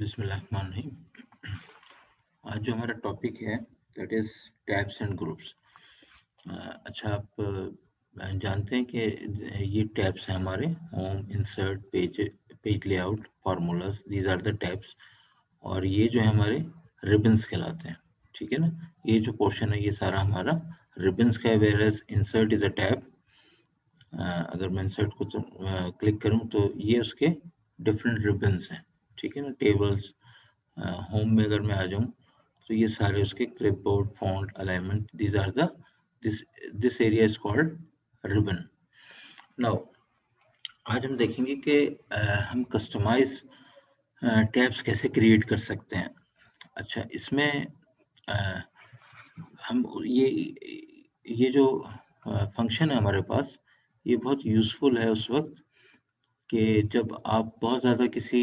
बिस्मिल्लाहिर्रहमानिर्रहीम। आज जो हमारा टॉपिक है that is tabs and groups. अच्छा, आप जानते हैं कि ये टैब्स हैं हमारे home, insert, page layout, formulas, these are the tabs. और ये जो है हमारे रिबन्स कहलाते हैं। ठीक है ना, ये जो पोर्शन है ये सारा हमारा रिबन्स का है। Whereas insert is a tab. अगर मैं इंसर्ट को क्लिक करूं तो ये उसके डिफरेंट रिबन्स हैं। ठीक है ना, टेबल्स। होम में अगर मैं आ जाऊं तो ये सारे उसके clipboard, font, alignment, these are the this area is called ribbon. Now आज हम देखेंगे कि हम कस्टमाइज टैब्स कैसे क्रिएट कर सकते हैं। अच्छा, इसमें हम ये जो फंक्शन है हमारे पास, ये बहुत यूज़फुल है उस वक्त कि जब आप बहुत ज़्यादा किसी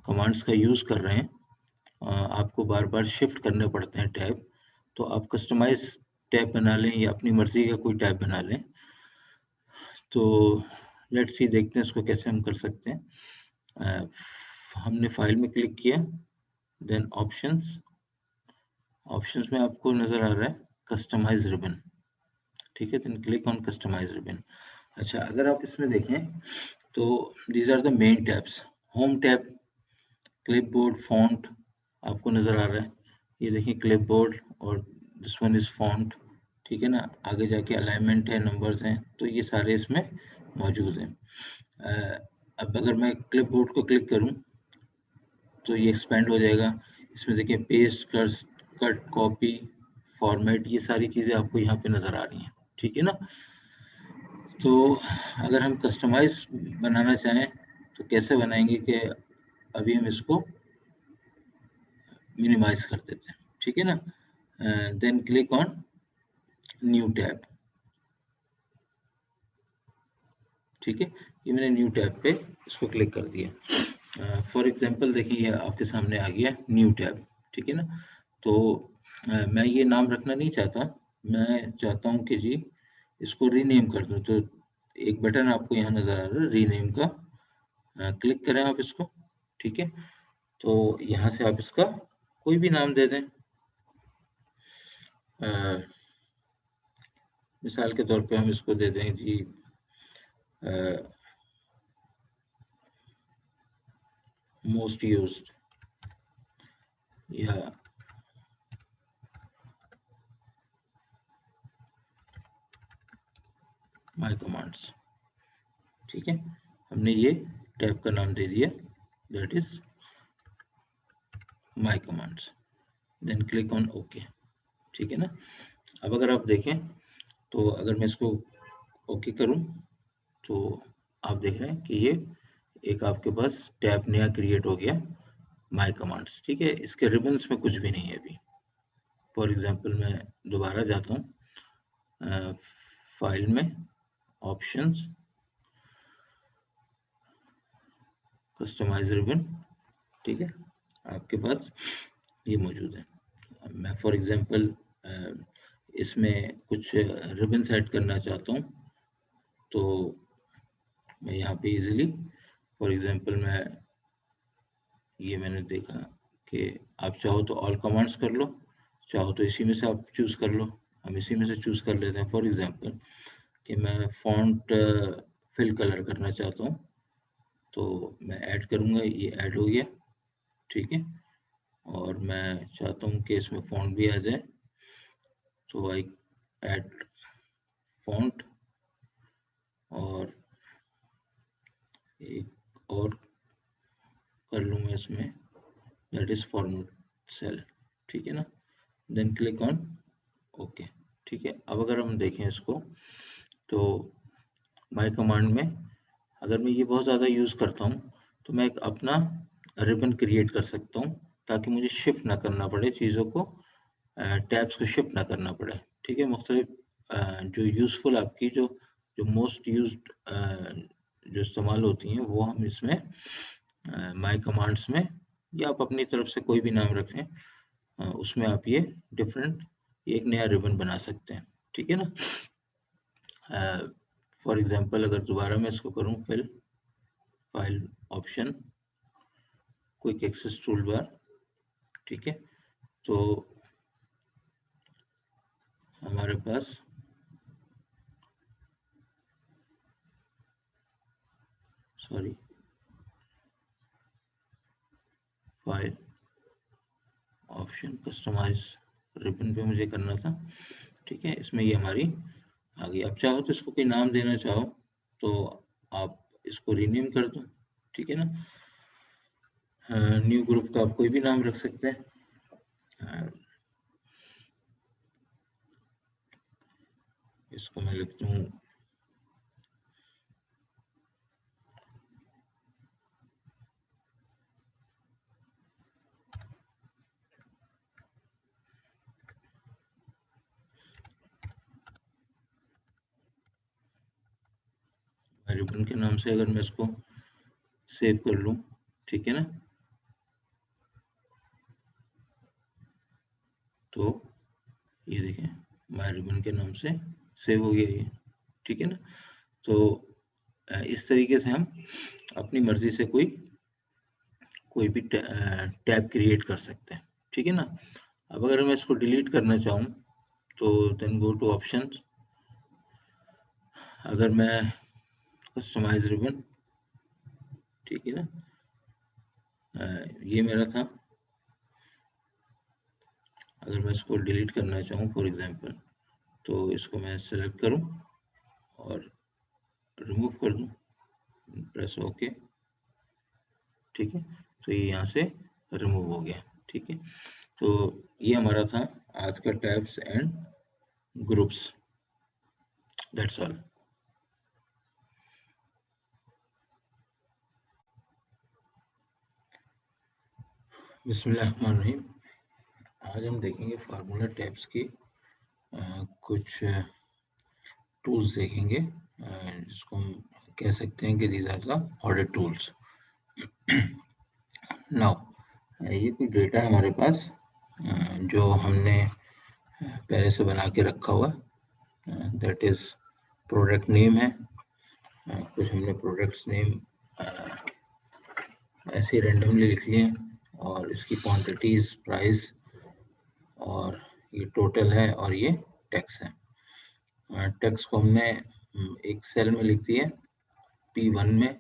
कमांड्स का यूज़ कर रहे हैं, आपको बार बार शिफ्ट करने पड़ते हैं टैब, तो आप कस्टमाइज टैब बना लें या अपनी मर्जी का कोई टैब बना लें। तो लेट्स सी, देखते हैं इसको कैसे हम कर सकते हैं। हमने फाइल में क्लिक किया, देन ऑप्शंस। ऑप्शंस में आपको नज़र आ रहा है कस्टमाइज रिबन। ठीक है, then click on customize ribbon. अच्छा, अगर आप इसमें देखें तो these are the main tabs. Home tab, clipboard, font आपको नज़र आ रहा है। ये देखिए क्लिपबोर्ड और दिस वन इज फॉन्ट। ठीक है ना, आगे जाके अलाइनमेंट है, नंबर्स हैं, तो ये सारे इसमें मौजूद हैं। अब अगर मैं क्लिपबोर्ड को क्लिक करूं तो ये एक्सपेंड हो जाएगा। इसमें देखिए पेस्ट, कट, कॉपी, फॉर्मेट, ये सारी चीज़ें आपको यहाँ पे नज़र आ रही हैं। ठीक है ना, तो अगर हम कस्टमाइज बनाना चाहें तो कैसे बनाएंगे कि अभी हम इसको मिनिमाइज कर देते हैं। ठीक है ना, then click on new tab. ठीक है, ये मैंने न्यू टैब पे इसको क्लिक कर दिया। फॉर एग्जांपल देखिए आपके सामने आ गया न्यू टैब। ठीक है ना, तो मैं ये नाम रखना नहीं चाहता, मैं चाहता हूँ कि जी इसको रीनेम कर दूँ। तो एक बटन आपको यहाँ नज़र आ रहा है रीनेम का, क्लिक करें आप इसको। ठीक है, तो यहाँ से आप इसका कोई भी नाम दे दें। मिसाल के तौर पे हम इसको दे दें जी मोस्ट यूज्ड या माय कमांड्स। ठीक है, हमने ये टैब का नाम दे दिया, that is my commands. Then click on okay. ठीक है ना, अब अगर आप देखें तो अगर मैं इसको ओके करूं तो आप देख रहे हैं कि ये एक आपके पास टैब नया क्रिएट हो गया, माय कमांड्स। ठीक है, इसके रिबन्स में कुछ भी नहीं है अभी। फॉर एग्जांपल मैं दोबारा जाता हूँ फाइल में, ऑप्शंस, कस्टमाइज रिबन। ठीक है, आपके पास ये मौजूद है। मैं फॉर एग्जांपल इसमें कुछ रिबन सेट करना चाहता हूँ, तो मैं यहाँ पे इजीली, फॉर एग्जांपल मैंने देखा कि आप चाहो तो ऑल कमांड्स कर लो, चाहो तो इसी में से आप चूज कर लो। हम इसी में से चूज कर लेते हैं। फॉर एग्जांपल कि मैं फॉन्ट फिल कलर करना चाहता हूँ, तो मैं ऐड करूँगा, ये ऐड हो गया। ठीक है, और मैं चाहता हूँ कि इसमें फॉन्ट भी आ जाए, तो आई ऐड फॉन्ट, और एक और कर लूँ मैं इसमें, दैट इज फॉर्मेट सेल। ठीक है ना, देन क्लिक ऑन ओके। ठीक है, अब अगर हम देखें इसको तो माय कमांड में अगर मैं ये बहुत ज़्यादा यूज़ करता हूँ तो मैं एक अपना रिबन क्रिएट कर सकता हूँ, ताकि मुझे शिफ्ट ना करना पड़े चीज़ों को, टैब्स को शिफ्ट ना करना पड़े। ठीक है, मुख्तलिफ जो यूज़फुल आपकी जो जो मोस्ट यूज्ड जो इस्तेमाल होती हैं वो हम इसमें माय कमांड्स में, या आप अपनी तरफ से कोई भी नाम रखें, उसमें आप ये डिफरेंट एक नया रिबन बना सकते हैं। ठीक है ना, फॉर एग्जांपल अगर दोबारा मैं इसको करूं, fill, file, option, quick access toolbar, ठीक है। तो हमारे पास फाइल ऑप्शन कस्टमाइज रिबन पे मुझे करना था, ठीक है। इसमें ये हमारी आ गई। आप चाहो तो इसको कोई नाम देना चाहो तो आप इसको रीनेम कर दो, ठीक है ना। न्यू ग्रुप का आप कोई भी नाम रख सकते हैं। इसको मैं लिखता हूँ रिबन के नाम से। अगर मैं इसको सेव कर लूँ, ठीक है ना, तो ये देखें माय रिबन के नाम से सेव हो गया ये, ठीक है ना। तो इस तरीके से हम अपनी मर्जी से कोई भी टैब क्रिएट कर सकते हैं, ठीक है ना। अब अगर मैं इसको डिलीट करना चाहूँ तो देन गो टू ऑप्शंस। अगर मैं कस्टमाइज रिबन, ठीक है ना, ये मेरा था। अगर मैं इसको डिलीट करना चाहूँ फॉर एग्जांपल, तो इसको मैं सेलेक्ट करूँ और रिमूव कर दूँ, प्रेस ओके, ठीक है। तो ये यहाँ से रिमूव हो गया, ठीक है। तो ये हमारा था आज का tabs and groups. That's all. बिस्मिल्लाहिर्रहमानिर्रहीम। आज हम देखेंगे फार्मूला टैब्स की कुछ टूल्स देखेंगे, जिसको हम कह सकते हैं कि these are the audit tools. Now ये कोई डेटा है हमारे पास जो हमने पहले से बना के रखा हुआ, दैट इज प्रोडक्ट नेम है। कुछ हमने प्रोडक्ट्स नेम ऐसे रैंडमली लिख लिए और इसकी क्वांटिटीज, प्राइस, और ये टोटल है और ये टैक्स है। टैक्स को हमने एक सेल में लिख दिया, P1 में,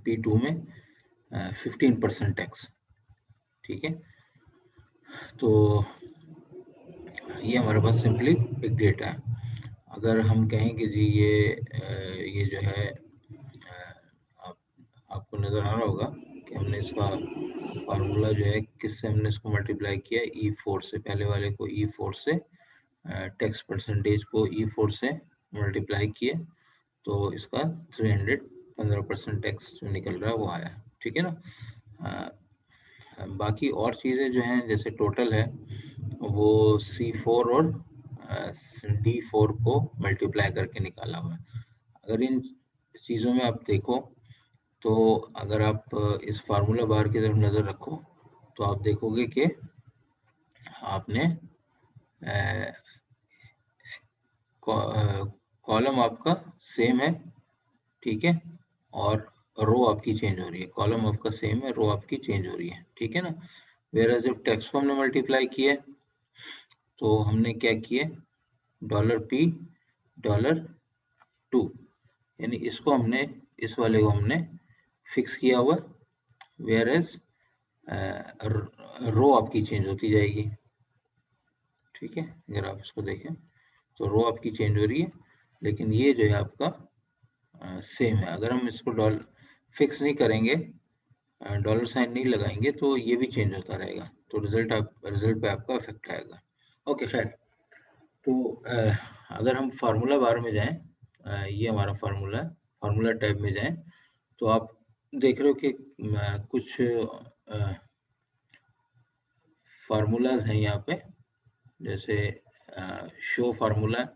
P2 में 15% टैक्स, ठीक है। तो ये हमारे पास सिंपली एक डेटा है। अगर हम कहें कि जी ये जो है आपको नज़र आ रहा होगा कि हमने इसका फार्मूला जो है किससे हमने इसको मल्टीप्लाई किया, E4 से। पहले वाले को E4 से, टैक्स परसेंटेज को E4 से मल्टीप्लाई किए तो इसका 315% टैक्स जो निकल रहा है वो आया, ठीक है ना। बाकी और चीज़ें जो हैं जैसे टोटल है वो C4 और D4 को मल्टीप्लाई करके निकाला हुआ है। अगर इन चीज़ों में आप देखो तो अगर आप इस फार्मूला बार की तरफ नज़र रखो तो आप देखोगे कि आपने कॉलम आपका सेम है, ठीक है, और रो आपकी चेंज हो रही है। कॉलम आपका सेम है, रो आपकी चेंज हो रही है, ठीक है ना। वेयर जब टेक्स्ट को हमने मल्टीप्लाई किया तो हमने क्या किया, $P$2, यानी इसको हमने, इस वाले को हमने फिक्स किया हुआ, वेयर एज रो आपकी चेंज होती जाएगी, ठीक है। अगर आप इसको देखें तो रो आपकी चेंज हो रही है, लेकिन ये जो है आपका सेम है। अगर हम इसको फिक्स नहीं करेंगे, डॉलर साइन नहीं लगाएंगे तो ये भी चेंज होता रहेगा, तो रिजल्ट पे आपका इफेक्ट आएगा। ओके, खैर। तो अगर हम फार्मूला बार में जाएं, ये हमारा फार्मूला है, फार्मूला टैब में जाएं तो आप देख रहे हो कि कुछ फार्मूलाज हैं यहाँ पे, जैसे शो फार्मूला।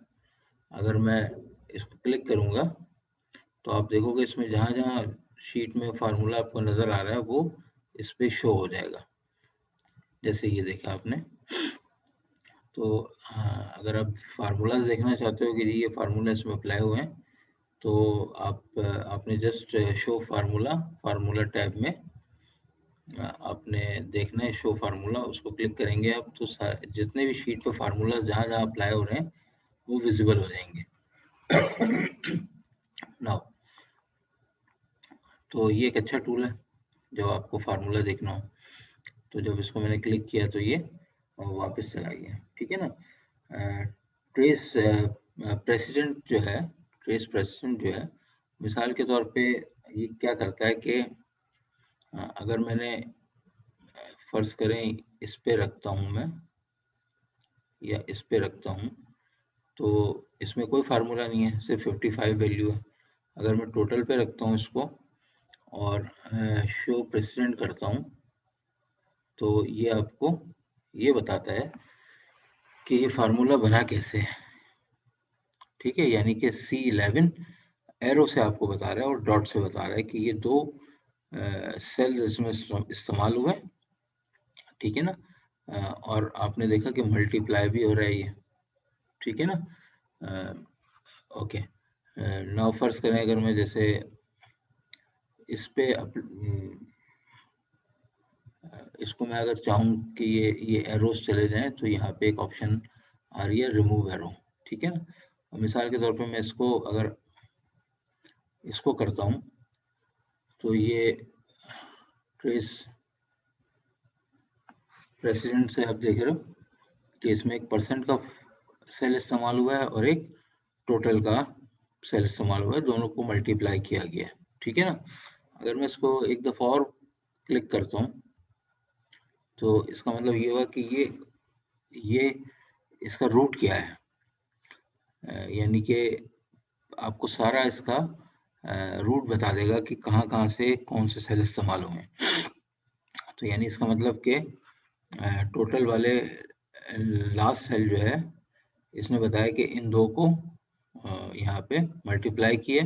अगर मैं इसको क्लिक करूँगा तो आप देखोगे इसमें जहाँ जहाँ शीट में फार्मूला आपको नज़र आ रहा है वो इस पे शो हो जाएगा, जैसे ये देखा आपने। तो अगर आप फार्मूलाज देखना चाहते हो कि ये फार्मूला इसमें अप्लाई हुए हैं तो आपने जस्ट शो फार्मूला टैब में आपने देखना है शो फार्मूला, उसको क्लिक करेंगे आप तो जितने भी शीट पे फार्मूला जहाँ जहाँ अप्लाई हो रहे हैं वो विजिबल हो जाएंगे। नाउ तो ये एक अच्छा टूल है जब आपको फार्मूला देखना हो। तो जब इसको मैंने क्लिक किया तो ये वापस चला गया, ठीक है ना। ट्रेस प्रेसिडेंट जो है, ट्रेस प्रेसिडेंट जो है, मिसाल के तौर पे ये क्या करता है कि अगर मैंने फर्ज करें इस पे रखता हूँ मैं या इस पे रखता हूँ तो इसमें कोई फार्मूला नहीं है, सिर्फ 55 वैल्यू है। अगर मैं टोटल पे रखता हूँ इसको और शो प्रेसिडेंट करता हूँ तो ये आपको ये बताता है कि ये फार्मूला बना कैसे है, ठीक है। यानी कि C11 एरो से आपको बता रहा है और डॉट से बता रहा है कि ये दो सेल्स इसमें इस्तेमाल हुए, ठीक है ना। और आपने देखा कि मल्टीप्लाई भी हो रहा है ये, ठीक है ना। ओके, नाउ फर्ज करें अगर मैं जैसे इस पे इसको मैं अगर चाहूँ कि ये एरोस चले जाएं तो यहाँ पे एक ऑप्शन आ रही है रिमूव एरो, ठीक है ना। मिसाल के तौर पे मैं इसको अगर इसको करता हूँ तो ये ट्रेस प्रेसिडेंट से आप देख रहे हो कि इसमें एक परसेंट का सेल इस्तेमाल हुआ है और एक टोटल का सेल इस्तेमाल हुआ है, दोनों को मल्टीप्लाई किया गया है, ठीक है ना। अगर मैं इसको एक दफ़ा और क्लिक करता हूँ तो इसका मतलब ये हुआ कि ये इसका रूट क्या है, यानी कि आपको सारा इसका रूट बता देगा कि कहाँ कहाँ से कौन से सेल इस्तेमाल हुए हैं। तो यानी इसका मतलब कि टोटल वाले लास्ट सेल जो है इसने बताया कि इन दो को यहाँ पे मल्टीप्लाई किए।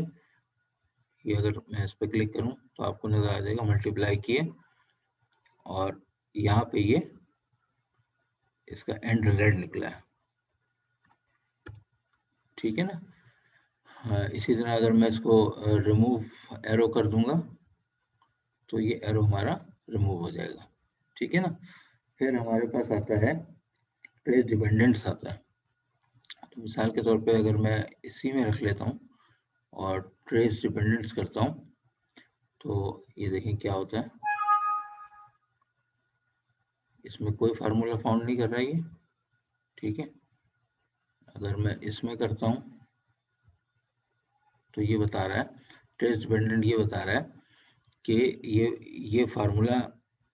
ये अगर मैं इस पर क्लिक करूँ तो आपको नजर आ जाएगा मल्टीप्लाई किए और यहाँ पे ये इसका एंड रिजल्ट निकला है, ठीक है ना। इसी तरह अगर मैं इसको रिमूव एरो कर दूंगा तो ये एरो हमारा रिमूव हो जाएगा, ठीक है ना। फिर हमारे पास आता है ट्रेस डिपेंडेंट्स आता है। तो मिसाल के तौर पे अगर मैं इसी में रख लेता हूँ और ट्रेस डिपेंडेंट्स करता हूँ तो ये देखें क्या होता है, इसमें कोई फार्मूला फाउंड नहीं कर रहा है ये, ठीक है। अगर मैं इसमें करता हूँ तो ये बता रहा है ट्रेस डिपेंडेंट, ये बता रहा है कि ये फार्मूला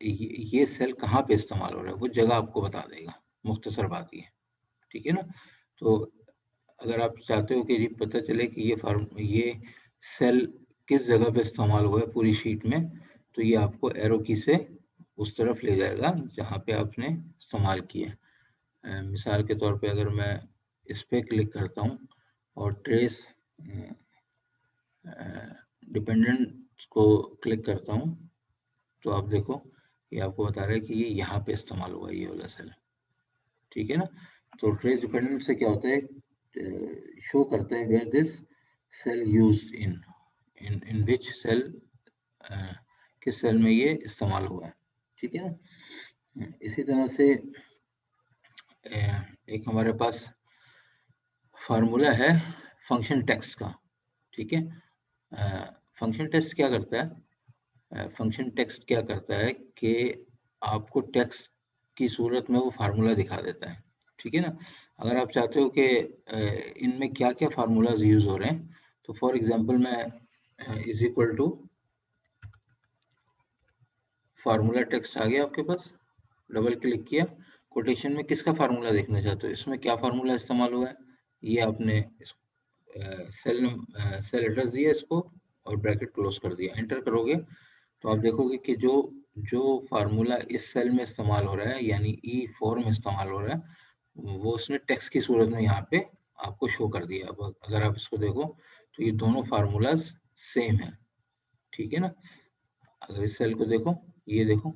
ये सेल कहाँ पे इस्तेमाल हो रहा है, वो जगह आपको बता देगा, मुख्तसर बात ये, ठीक है ना। तो अगर आप चाहते हो कि ये पता चले कि ये सेल किस जगह पे इस्तेमाल हुआ है पूरी शीट में, तो ये आपको एरो की से उस तरफ ले जाएगा जहाँ पे आपने इस्तेमाल किया। मिसाल के तौर पे अगर मैं इस पे क्लिक करता हूँ और ट्रेस डिपेंडेंट को क्लिक करता हूँ तो आप देखो ये आपको बता रहा है कि ये यहाँ पे इस्तेमाल हुआ है ये वाला सेल, ठीक है ना। तो ट्रेस डिपेंडेंट से क्या होता है, शो करता है where this cell used in which cell, किस सेल में ये इस्तेमाल हुआ है, ठीक है ना। इसी तरह से एक हमारे पास फार्मूला है फंक्शन टेक्स्ट का, ठीक है। फंक्शन टेक्स्ट क्या करता है, फंक्शन टेक्स्ट क्या करता है कि आपको टेक्स्ट की सूरत में वो फार्मूला दिखा देता है, ठीक है ना। अगर आप चाहते हो कि इनमें क्या क्या फार्मूलाज यूज हो रहे हैं तो फॉर एग्जांपल मैं is equal to formula text आ गया आपके पास, डबल क्लिक किया, कोटेशन में किसका फार्मूला देखना चाहते हो, इसमें क्या फार्मूला इस्तेमाल हुआ है, ये आपने सेल एड्रेस दिया इसको और ब्रैकेट क्लोज कर दिया, एंटर करोगे तो आप देखोगे कि जो जो फार्मूला इस सेल में इस्तेमाल हो रहा है यानी E4 में इस्तेमाल हो रहा है वो उसने टेक्स्ट की सूरत में यहाँ पे आपको शो कर दिया। अब अगर आप इसको देखो तो ये दोनों फार्मूलाज सेम है, ठीक है ना। अगर इस सेल को देखो, ये देखो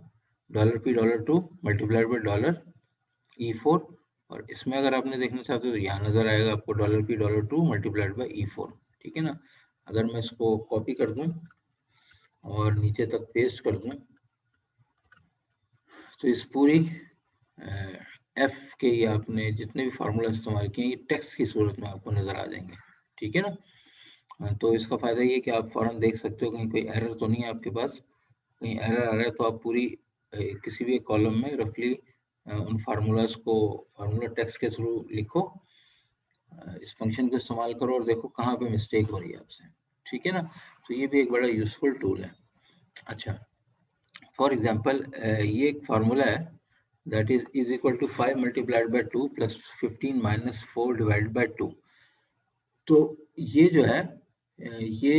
$P$2 मल्टीप्लाइड बाई $E4 और इसमें अगर आपने देखना चाहते हो तो यहाँ नजर आएगा आपको $P$2 मल्टीप्लाइड बाई E4, ठीक है ना। अगर मैं इसको कॉपी कर दूं और नीचे तक पेस्ट कर दूं तो इस पूरी एफ के ये आपने जितने भी फार्मूला इस्तेमाल किए ये टेक्स्ट की सूरत में आपको नजर आ जाएंगे, ठीक है ना। तो इसका फायदा ये कि आप फौरन देख सकते हो कहीं कोई एरर तो नहीं है आपके पास, कहीं एरर आ रहा है तो आप पूरी किसी भी कॉलम में रफली उन फार्मूलाज को फार्मूला टेक्स्ट के थ्रू लिखो, इस फंक्शन को इस्तेमाल करो और देखो कहाँ पे मिस्टेक हो रही है आपसे, ठीक है ना। तो ये भी एक बड़ा यूजफुल टूल है। अच्छा, फॉर एग्जांपल ये एक फार्मूला है that is equal to 5 multiplied by 2 plus 15 minus 4 divided by 2। तो ये जो है ये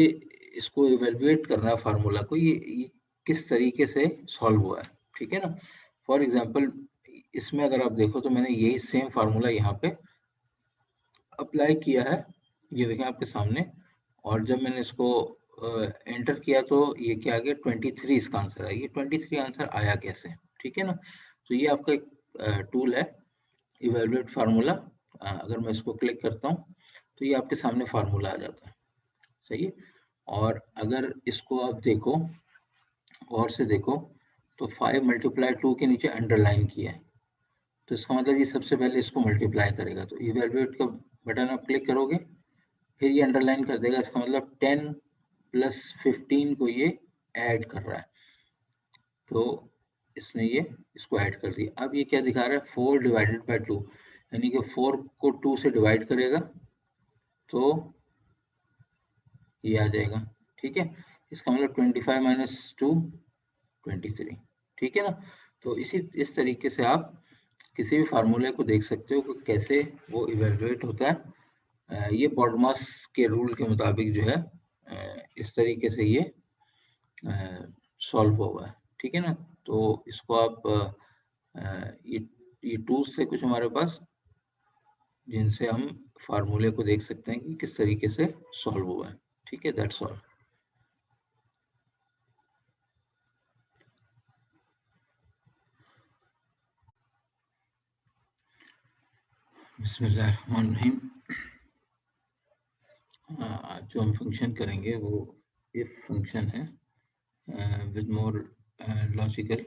इसको इवेल्युएट करना फार्मूला को, ये किस तरीके से सॉल्व हुआ है, ठीक है ना। फॉर एग्जांपल इसमें अगर आप देखो तो मैंने यही सेम फार्मूला यहाँ पे अप्लाई किया है, ये देखें आपके सामने, और जब मैंने इसको एंटर किया तो ये क्या आ गया 23 इसका आंसर है। ये 23 आंसर आया कैसे, ठीक है ना। तो ये आपका एक टूल है इवेल्युएट फार्मूला। अगर मैं इसको क्लिक करता हूँ तो ये आपके सामने फार्मूला आ जाता है, सही है। और अगर इसको आप देखो और से देखो तो 5 मल्टीप्लाई 2 के नीचे अंडरलाइन किया है, तो इसका मतलब ये सबसे पहले इसको मल्टीप्लाई करेगा। तो इवेल्युएट का बटन आप क्लिक करोगे फिर ये अंडरलाइन कर देगा, इसका मतलब 10 प्लस 15 को ये ऐड कर रहा है, तो इसने ये इसको ऐड कर दिया। अब ये क्या दिखा रहा है 4 डिवाइडेड बाय 2, यानी कि 4 को 2 से डिवाइड करेगा तो ये आ जाएगा, ठीक है। इसका मतलब 25 माइनस 2 23, ठीक है ना। तो इस तरीके से आप किसी भी फार्मूले को देख सकते हो कि कैसे वो इवेल्युएट होता है। ये बॉडमास के रूल के मुताबिक जो है इस तरीके से ये सॉल्व होगा, ठीक है ना। तो इसको आप ये टूल्स थे कुछ हमारे पास जिनसे हम फार्मूले को देख सकते हैं कि किस तरीके से सॉल्व हुआ है, ठीक है। That's all. बिस्मिल्लाहिर्रहमानिर्रहीम। आज जो हम फंक्शन करेंगे वो इफ फंक्शन है with more logical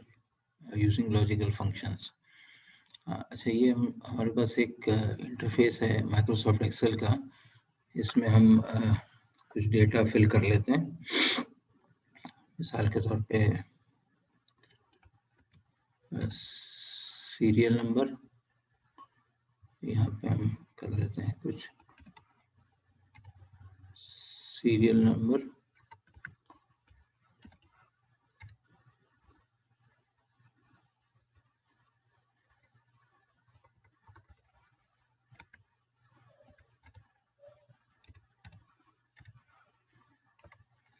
using logical functions. अच्छा, ये हमारे पास एक इंटरफेस है माइक्रोसॉफ्ट एक्सेल का, इसमें हम कुछ डेटा फिल कर लेते हैं। मिसाल के तौर पे सीरियल नंबर यहाँ पे हम कर लेते हैं, कुछ serial number,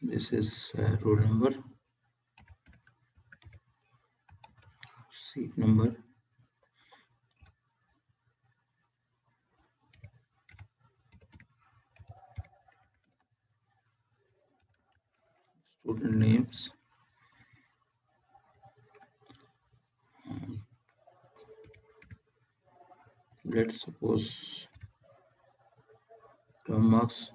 this is roll number, seat number, student names, let's suppose term marks,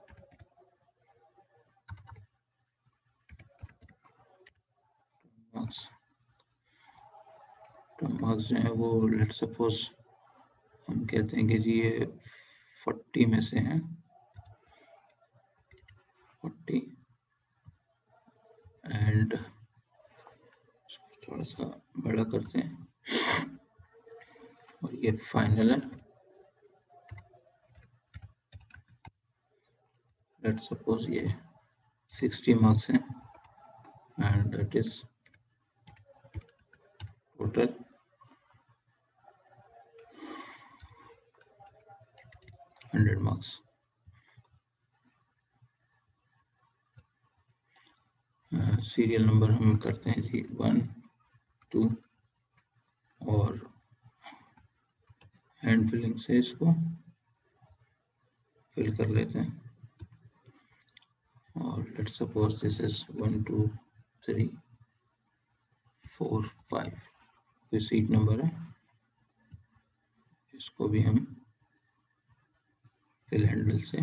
term marks जो है वो let's suppose हम कहते हैं कि जी ये 40 में से हैं, 40 एंड थोड़ा सा बड़ा करते हैं और ये फाइनल है। लेट्स सपोज ये 60 मार्क्स हैं and that is total 100 marks. Serial number हम करते हैं जी 1 2 और हैंड फिलिंग से इसको फिल कर लेते हैं और लेट्स सपोज दिस इज 1 2 3 4 5, ये सीट नंबर है, इसको भी हम फिल हैंडल से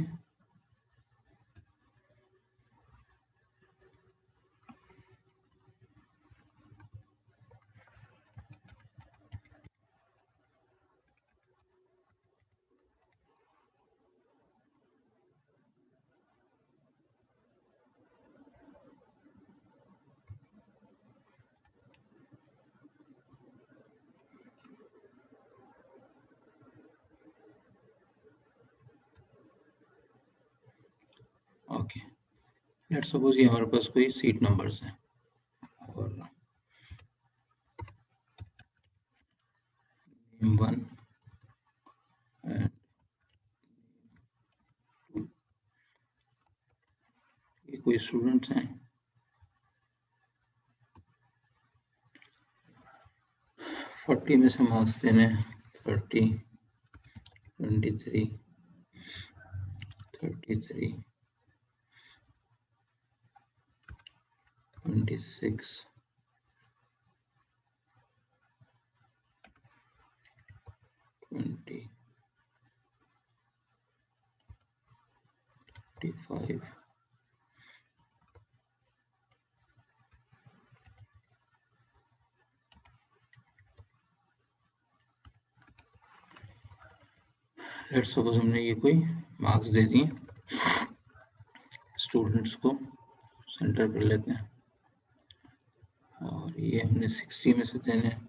लेट्स सपोज ये हमारे पास कोई सीट नंबर्स हैं और नेम 1 एंड ये कोई स्टूडेंट्स हैं, 40 में से मार्क्स देने 30, 23, 33, 26, 20, 25, लेट्स सपोज हमने ये कोई मार्क्स दे दिए स्टूडेंट्स को, सेंटर कर लेते हैं और ये हमने 60 में से देने हैं।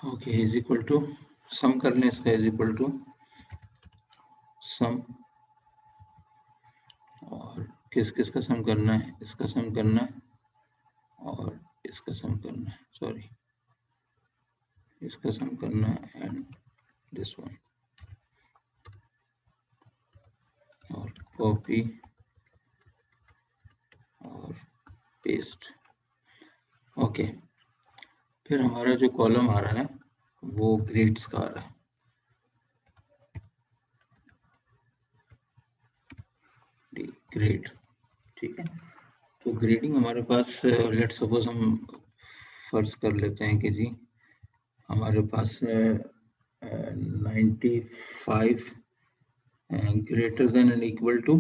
Okay, is equal to some कर लें इसका, इज इक्वल टू सम, और किस किस का सम करना है, इसका सम करना है और इसका सम करना है, सॉरी इसका सम करना है एंड दिस वन, और कॉपी और पेस्ट। ओके, फिर हमारा जो कॉलम आ रहा है वो ग्रेड्स का आ रहा है, ग्रेड, ठीक है। तो ग्रेडिंग हमारे पास, लेट सपोज हम फर्ज कर लेते हैं कि जी हमारे पास 95 greater than and equal to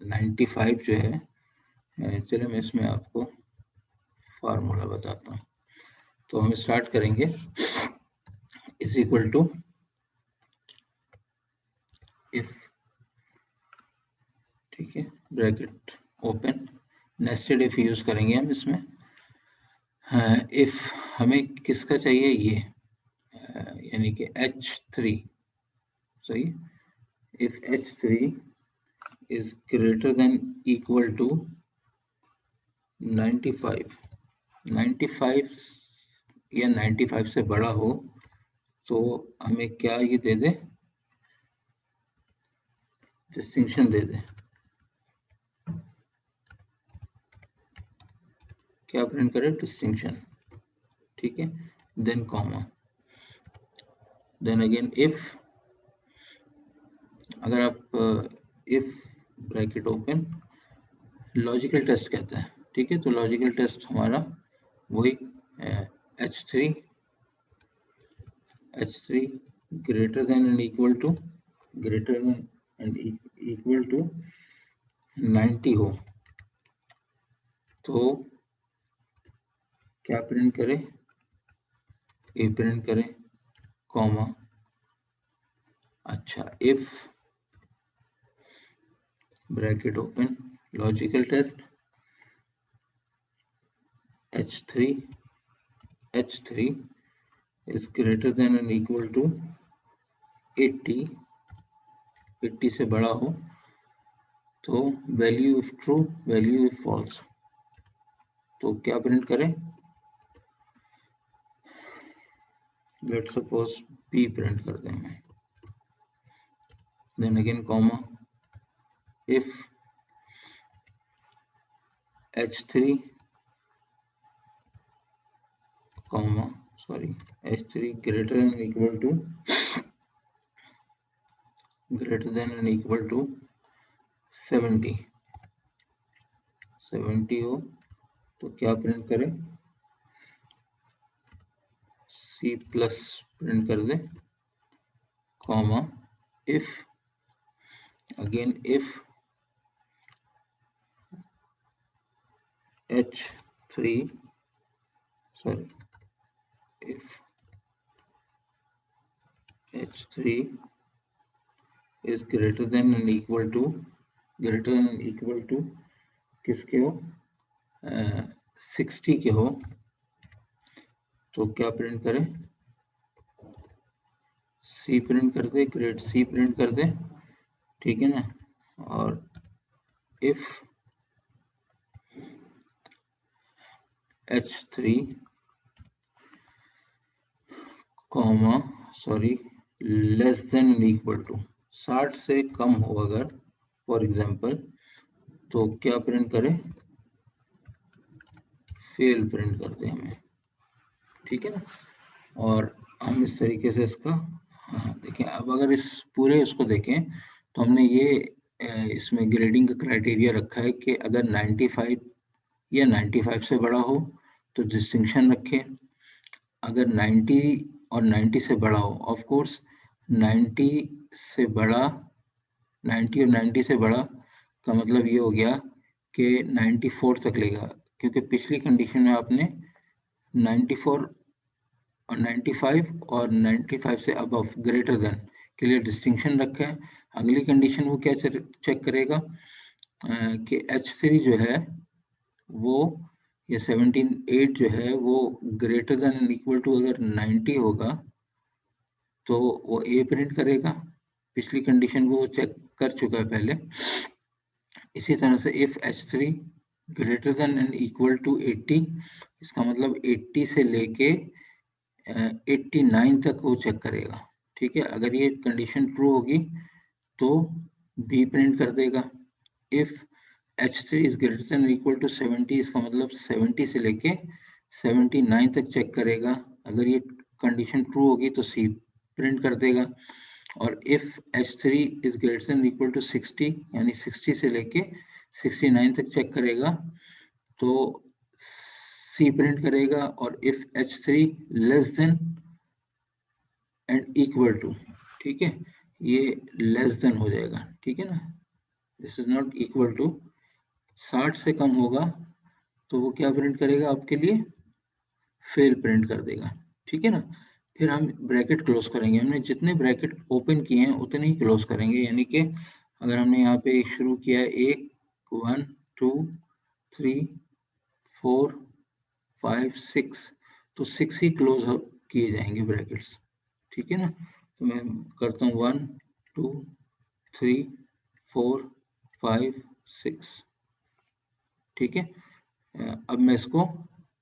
95 जो है, चलिए मैं इसमें आपको फार्मूला बताता हूँ। तो हम स्टार्ट करेंगे, इज इक्वल टू इफ, ठीक है, bracket open, nested if use करेंगे हम इसमें। इफ हमें किसका चाहिए, ये यानी कि H3, सही, if H3 is greater than equal to 95 या 95 से बड़ा हो तो हमें क्या ये दे दे, डिस्टिंक्शन दे दे, क्या प्रिंट करे, डिस्टिंक्शन, ठीक है, then comma, then again if, अगर आप if bracket open, logical test कहता है, ठीक है। तो लॉजिकल टेस्ट हमारा वही H3 greater than and equal to, greater than and equal to 90 हो तो क्या प्रिंट करे, ए प्रिंट करे, कॉमा, अच्छा, if bracket open, logical test H3 is greater than and equal to 80 से बड़ा हो तो value if true, value if false, तो क्या प्रिंट करें, लेट्स सपोज P प्रिंट कर देंगे, then again comma, if H3 comma, sorry, H3 greater than equal to 70 हो तो क्या प्रिंट करें, C प्लस प्रिंट कर दे, comma if, again if h3, sorry, if h3 is greater than and equal to, किसके हो, 60 के हो, तो क्या प्रिंट करें, सी प्रिंट कर दे, ग्रेड सी प्रिंट कर दे, ठीक है ना। और if h3 comma sorry less than and equal to 60 से कम हो अगर फॉर एग्जांपल, तो क्या प्रिंट करें, फेल प्रिंट कर दे हमें, ठीक है ना। और हम इस तरीके से इसका, हाँ देखें, अब अगर इस पूरे इसको देखें तो हमने ये इसमें ग्रेडिंग का क्राइटेरिया रखा है कि अगर 95 या 95 से बड़ा हो तो डिस्टिंक्शन रखें, अगर 90 और 90 से बड़ा हो, ऑफ कोर्स 90 से बड़ा, 90 और 90 से बड़ा का मतलब ये हो गया कि 94 तक लेगा, क्योंकि पिछली कंडीशन में आपने 94 और 95 और 95 से अबव ग्रेटर देन के लिए डिस्टिंक्शन रखा है। अगली कंडीशन वो क्या चेक करेगा कि H3 जो है वो, ये 17.8 जो है वो greater than and equal to अगर 90 होगा तो वो ए प्रिंट करेगा, पिछली कंडीशन वो चेक कर चुका है पहले। इसी तरह से if H3 greater than and equal to 80, इसका मतलब 80 से लेके 89 तक वो चेक करेगा, ठीक है। अगर ये कंडीशन ट्रू होगी तो बी प्रिंट कर देगा। If H3 is greater than equal to 70, इसका मतलब 70 से लेके 79 तक चेक करेगा, अगर ये कंडीशन ट्रू होगी तो सी प्रिंट कर देगा। और if H3 is greater than equal to 60, यानी 60 से लेके 69 तक चेक करेगा तो सी प्रिंट करेगा। और if H3 less than and equal to, ठीक है, ये लेस देन हो जाएगा, ठीक है ना, this is not equal to, 60 से कम होगा तो वो क्या प्रिंट करेगा आपके लिए, फेल प्रिंट कर देगा, ठीक है ना। फिर हम ब्रैकेट क्लोज करेंगे, हमने जितने ब्रैकेट ओपन किए हैं उतने ही क्लोज करेंगे, यानी कि अगर हमने यहाँ पे शुरू किया है 1 1 2 3 4 5 6, तो 6 ही क्लोज किए जाएंगे ब्रैकेट्स, ठीक है ना। तो मैं करता हूँ 1 2 3 4 5 6, ठीक है। अब मैं इसको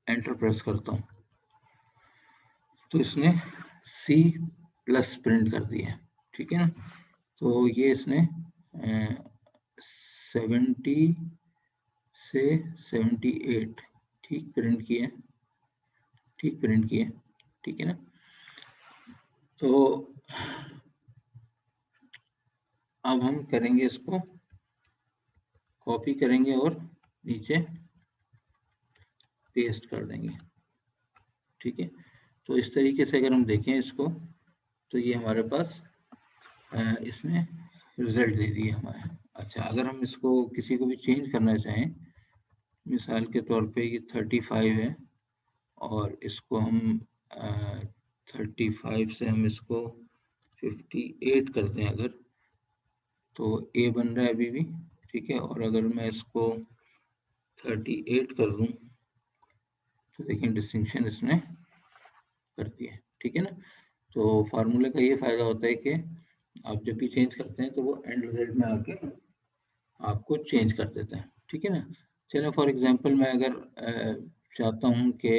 एंटर प्रेस करता हूँ तो इसने सी प्लस प्रिंट कर दिया, ठीक है ना। तो ये इसने 70 से 78 ठीक प्रिंट किए, ठीक प्रिंट किए, ठीक है ना। तो अब हम करेंगे इसको कॉपी करेंगे और नीचे पेस्ट कर देंगे, ठीक है। तो इस तरीके से अगर हम देखें इसको तो ये हमारे पास इसने रिजल्ट दे दिए हमारे। अच्छा, अगर हम इसको किसी को भी चेंज करना चाहें, मिसाल के तौर पे ये 35 है और इसको हम 35 से हम इसको 58 करते हैं अगर, तो ए बन रहा है अभी भी, ठीक है। और अगर मैं इसको 38 कर दूं तो देखिए डिस्टिंक्शन इसने कर दिया, ठीक है ना। तो फार्मूले का ये फायदा होता है कि आप जब भी चेंज करते हैं तो वो एंड रिजल्ट में आके आपको चेंज कर देता है, ठीक है ना। चलो फॉर एग्जांपल मैं अगर चाहता हूँ कि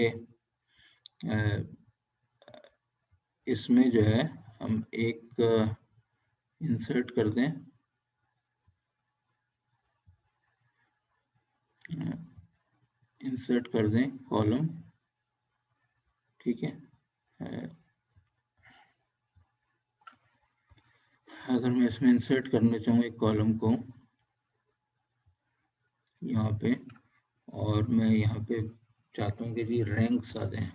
इसमें जो है हम एक इंसर्ट कर दें, इंसर्ट कर दें कॉलम, ठीक है। अगर मैं इसमें इंसर्ट करना चाहूँ एक कॉलम को यहाँ पे, और मैं यहाँ पे चाहता हूँ कि जी रैंक्स आ जाएं,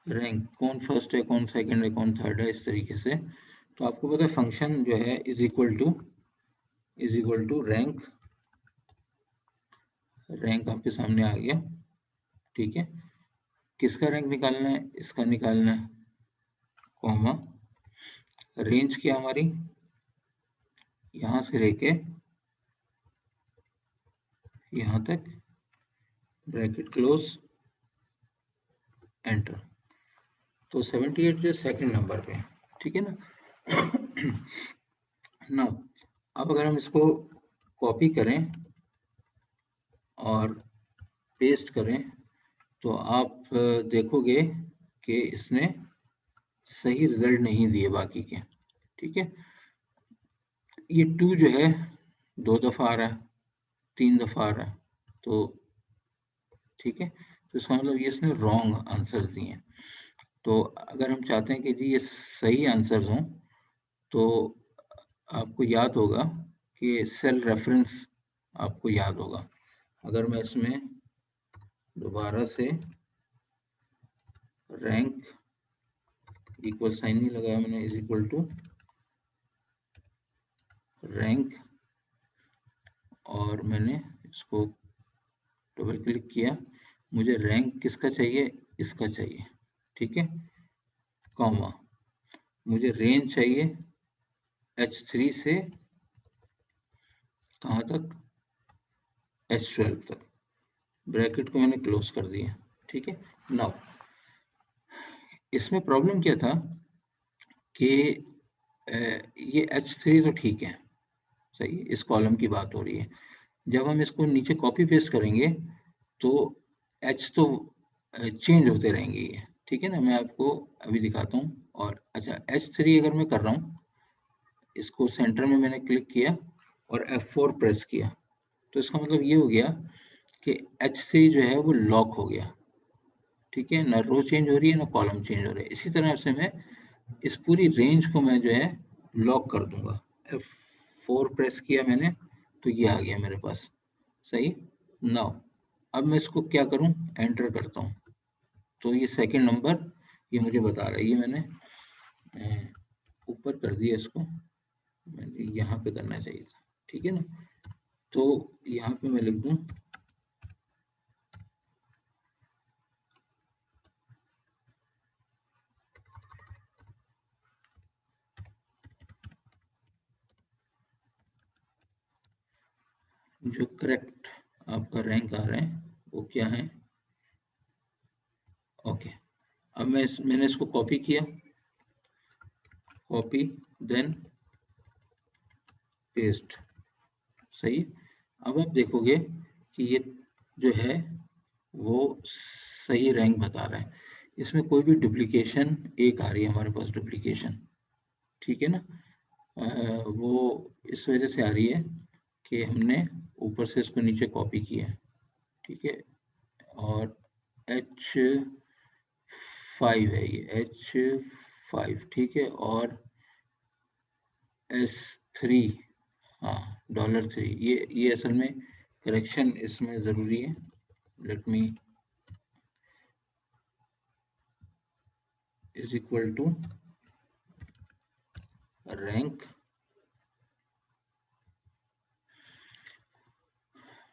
रैंक कौन फर्स्ट है, कौन सेकंड है, कौन थर्ड है, इस तरीके से। तो आपको पता है फंक्शन जो है is equal to rank. Rank आपके सामने आ गया, ठीक है। किसका रैंक निकालना है, इसका निकालना है, कॉमा रेंज क्या हमारी, यहां से लेके यहां तक, ब्रैकेट क्लोज, एंटर। तो 78 जो सेकंड नंबर पे, ठीक है ना। ना अब अगर हम इसको कॉपी करें और पेस्ट करें तो आप देखोगे कि इसने सही रिजल्ट नहीं दिए बाकी के, ठीक है। ये 2 जो है 2 दफा आ रहा है, 3 दफा आ रहा है, तो ठीक है। तो इसका मतलब ये इसने रॉन्ग आंसर दिए हैं। तो अगर हम चाहते हैं कि जी ये सही आंसर्स हों, तो आपको याद होगा कि सेल रेफरेंस आपको याद होगा। अगर मैं इसमें दोबारा से रैंक इक्वल साइन नहीं लगाया मैंने, इज इक्वल टू रैंक, और मैंने इसको डबल क्लिक किया, मुझे रैंक किसका चाहिए, इसका चाहिए, ठीक है, कॉमा मुझे रेंज चाहिए H3 से कहाँ तक, H12 तक। ब्रैकेट को मैंने क्लोज कर दिया, ठीक है। नाउ इसमें प्रॉब्लम क्या था कि ये H3 तो ठीक है, सही, इस कॉलम की बात हो रही है। जब हम इसको नीचे कॉपी पेस्ट करेंगे तो H तो चेंज होते रहेंगे ये, ठीक है ना। मैं आपको अभी दिखाता हूँ। और अच्छा H3 अगर मैं कर रहा हूँ, इसको सेंटर में मैंने क्लिक किया और F4 प्रेस किया, तो इसका मतलब ये हो गया कि H3 जो है वो लॉक हो गया, ठीक है ना। रो चेंज हो रही है ना कॉलम चेंज हो रहा है। इसी तरह से मैं इस पूरी रेंज को मैं जो है लॉक कर दूंगा। F4 प्रेस किया मैंने तो ये आ गया मेरे पास, सही। नाउ अब मैं इसको क्या करूं, एंटर करता हूं, तो ये सेकंड नंबर ये मुझे बता रहा है। ये मैंने ऊपर कर दिया इसको, मैंने यहाँ पे करना चाहिए था, ठीक है ना। तो यहाँ पे मैं लिख दूं जो करेक्ट आपका रैंक आ रहा है वो क्या है, ओके। अब मैंने इसको कॉपी किया, कॉपी देन पेस्ट, सही। अब आप देखोगे कि ये जो है वो सही रैंक बता रहा है। इसमें कोई भी डुप्लीकेशन एक आ रही है हमारे पास, डुप्लीकेशन, ठीक है ना। वो इस वजह से आ रही है कि हमने ऊपर से इसको नीचे कॉपी किया है, ठीक है। और H5 है ये, H5, ठीक है। और S3, हाँ $3, ये असल में करेक्शन इसमें ज़रूरी है। Let me is equal to rank,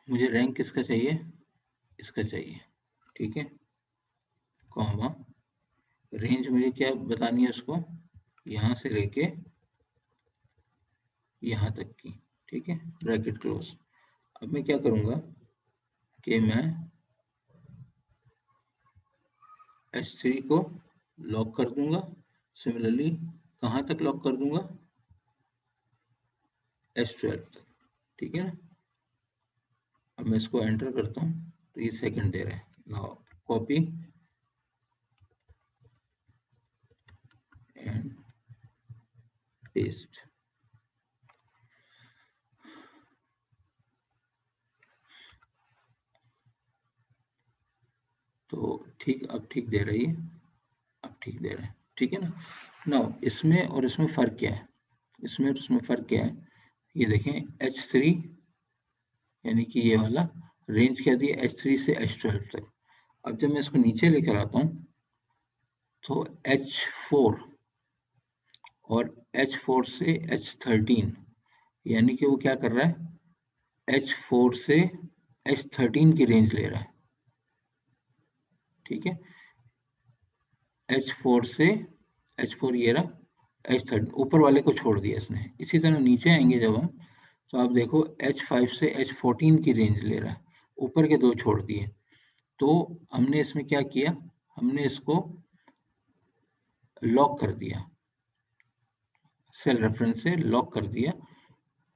मुझे रैंक किसका चाहिए, इसका चाहिए, ठीक है, कॉमा रेंज मुझे क्या बतानी है उसको, यहाँ से लेके यहाँ तक की, ठीक है, ब्रैकेट क्लोज। अब मैं क्या करूँगा कि मैं H3 को लॉक कर दूंगा। सिमिलरली कहाँ तक लॉक कर दूंगा, H12 तक, ठीक है ना। अब मैं इसको एंटर करता हूँ तो ये सेकंड दे रहा है। नाउ कॉपी एंड पेस्ट, तो ठीक, अब ठीक दे रही है, अब ठीक दे रहा है, ठीक है ना। नाउ इसमें और इसमें फर्क क्या है, इसमें और इसमें फर्क क्या है, ये देखें H3 यानी कि ये वाला रेंज क्या दी है, H3 से H12 तक। अब जब मैं इसको नीचे लेकर आता हूँ तो H4 और H4 से H13, यानी कि वो क्या कर रहा है, H4 से H13 की रेंज ले रहा है। ठीक है, H4 से H4 ये रहा, H13 ऊपर वाले को छोड़ दिया इसने। इसी तरह नीचे आएंगे जब हम, तो आप देखो H5 से H14 की रेंज ले रहा है, ऊपर के दो छोड़ दिए। तो हमने इसमें क्या किया, हमने इसको लॉक कर दिया, सेल रेफरेंस से लॉक कर दिया,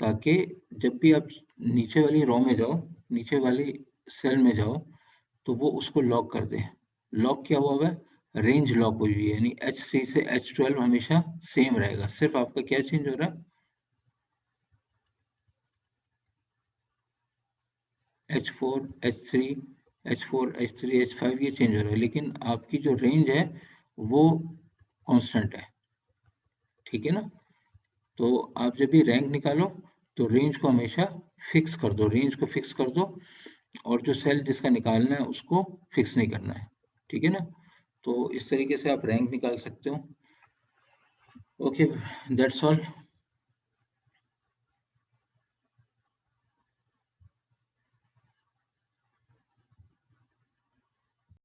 ताकि जब भी आप नीचे वाली रो में जाओ, नीचे वाली सेल में जाओ, तो वो उसको लॉक कर दे। लॉक क्या हुआ है, रेंज लॉक हुई है, यानी H3 से H12 हमेशा सेम रहेगा। सिर्फ आपका क्या चेंज हो रहा है, H4 H3 H4 H3 H5 ये चेंज हो रहा है, लेकिन आपकी जो रेंज है वो कांस्टेंट है। ठीक है ना। तो आप जब भी रैंक निकालो तो रेंज को हमेशा फिक्स कर दो, रेंज को फिक्स कर दो, और जो सेल जिसका निकालना है उसको फिक्स नहीं करना है। ठीक है ना। तो इस तरीके से आप रैंक निकाल सकते हो। Okay, that's all.